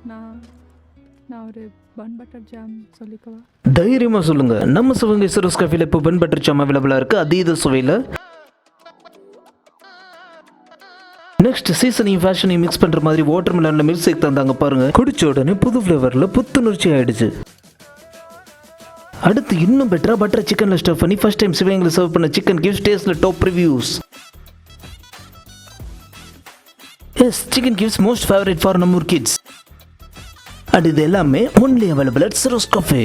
நான் ஒரு bun butter jam சொல்லிக்கவா? தைரியமா சொல்லுங்க. நம்ம சிவகங்கை சரோஸ் கஃபேல இப்போ பன் பட்டர் ஜாம் அவைலபிளா இருக்கு, அதீத சுவையில். நெக்ஸ்ட் சீசனையும் ஃபேஷனையும் மிக்ஸ் பண்ற மாதிரி வாட்டர் மெலன்ல மில்க் ஷேக் தந்தாங்க பாருங்க. குடிச்ச உடனே புது ஃப்ளேவர்ல புத்துணர்ச்சி ஆயிடுச்சு. அடுத்து இன்னும் பெட்டரா பட்டர் சிக்கன்ல ஸ்டஃப் பண்ணி ஃபர்ஸ்ட் டைம் சிவகங்கையில சர்வ் பண்ண சிக்கன் கிவ்ஸ் டேஸ்ட்ல top reviews. Yes, chicken kievs most favourite for நம்ம கிட்ஸ். அண்ட் இது எல்லாமே only available at Saro's cafe.